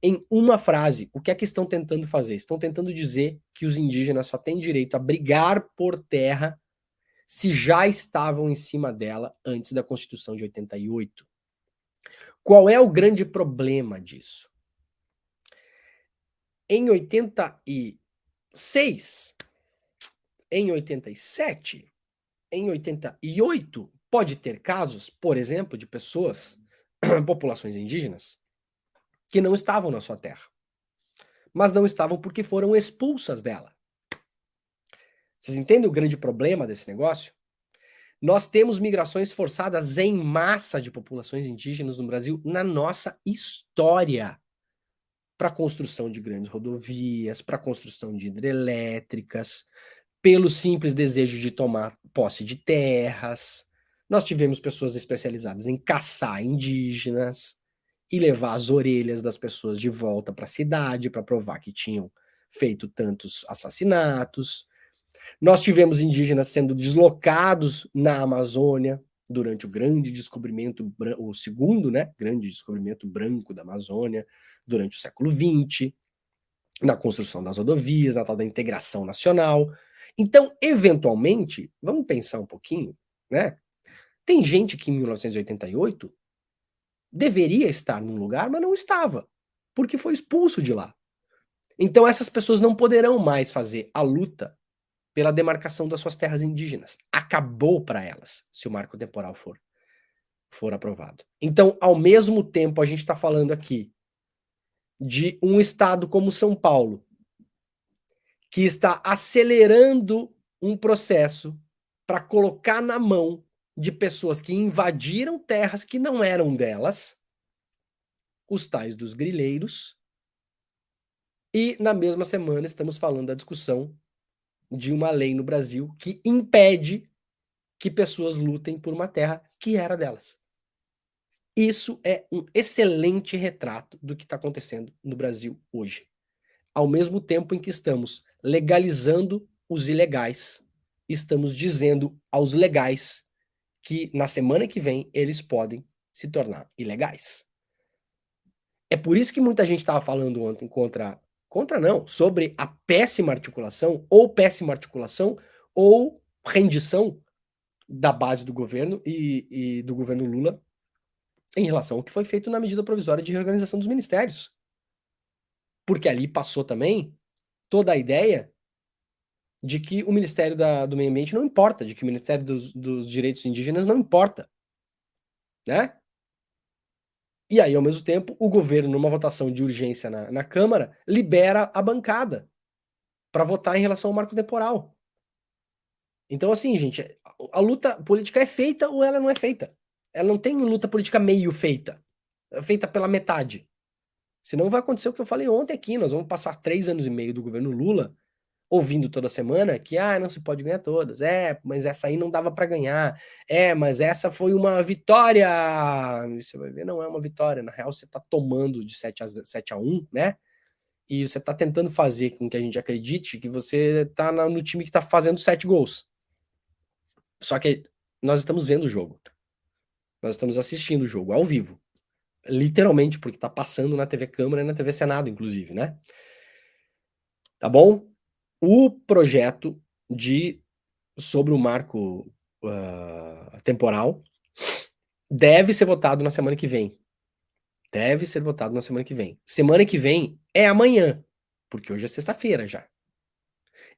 Em uma frase, o que é que estão tentando fazer? Estão tentando dizer que os indígenas só têm direito a brigar por terra se já estavam em cima dela antes da Constituição de 88. Qual é o grande problema disso? Em 86, em 87, em 88, pode ter casos, por exemplo, de pessoas, populações indígenas, que não estavam na sua terra, mas não estavam porque foram expulsas dela. Vocês entendem o grande problema desse negócio? Nós temos migrações forçadas em massa de populações indígenas no Brasil na nossa história, para a construção de grandes rodovias, para a construção de hidrelétricas, pelo simples desejo de tomar posse de terras. Nós tivemos pessoas especializadas em caçar indígenas e levar as orelhas das pessoas de volta para a cidade para provar que tinham feito tantos assassinatos. Nós tivemos indígenas sendo deslocados na Amazônia durante o grande descobrimento, o segundo, né, grande descobrimento branco da Amazônia, durante o século XX, na construção das rodovias, na tal da integração nacional. Então, eventualmente, vamos pensar um pouquinho, né? Tem gente que em 1988 deveria estar num lugar, mas não estava, porque foi expulso de lá. Então, essas pessoas não poderão mais fazer a luta pela demarcação das suas terras indígenas. Acabou para elas, se o marco temporal for aprovado. Então, ao mesmo tempo, a gente está falando aqui de um estado como São Paulo, que está acelerando um processo para colocar na mão de pessoas que invadiram terras que não eram delas, os tais dos grileiros, e na mesma semana estamos falando da discussão de uma lei no Brasil que impede que pessoas lutem por uma terra que era delas. Isso é um excelente retrato do que está acontecendo no Brasil hoje. Ao mesmo tempo em que estamos legalizando os ilegais, estamos dizendo aos legais que na semana que vem eles podem se tornar ilegais. É por isso que muita gente estava falando ontem contra não, sobre a péssima articulação ou rendição da base do governo e do governo Lula em relação ao que foi feito na medida provisória de reorganização dos ministérios. Porque ali passou também toda a ideia de que o Ministério do Meio Ambiente não importa, de que o Ministério dos Direitos Indígenas não importa, né? E aí, ao mesmo tempo, o governo, numa votação de urgência na Câmara, libera a bancada para votar em relação ao marco temporal. Então, assim, gente, a luta política é feita ou ela não é feita. Ela não tem luta política meio feita, feita pela metade. Senão vai acontecer o que eu falei ontem aqui. Nós vamos passar 3 anos e meio do governo Lula ouvindo toda semana que não se pode ganhar todas. Mas essa aí não dava para ganhar. Mas essa foi uma vitória. E você vai ver, não é uma vitória. Na real, você está tomando de 7-1, né? E você está tentando fazer com que a gente acredite que você está no time que está fazendo 7 gols. Só que nós estamos vendo o jogo. Nós estamos assistindo o jogo ao vivo. Literalmente, porque está passando na TV Câmara e na TV Senado, inclusive, né? Tá bom? O projeto sobre o marco temporal deve ser votado na semana que vem. Deve ser votado na semana que vem. Semana que vem é amanhã, porque hoje é sexta-feira já.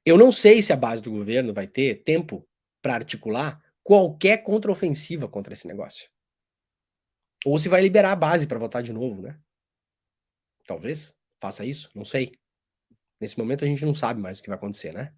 Eu não sei se a base do governo vai ter tempo para articular qualquer contraofensiva contra esse negócio. Ou se vai liberar a base para votar de novo, né? Talvez faça isso, não sei. Nesse momento a gente não sabe mais o que vai acontecer, né?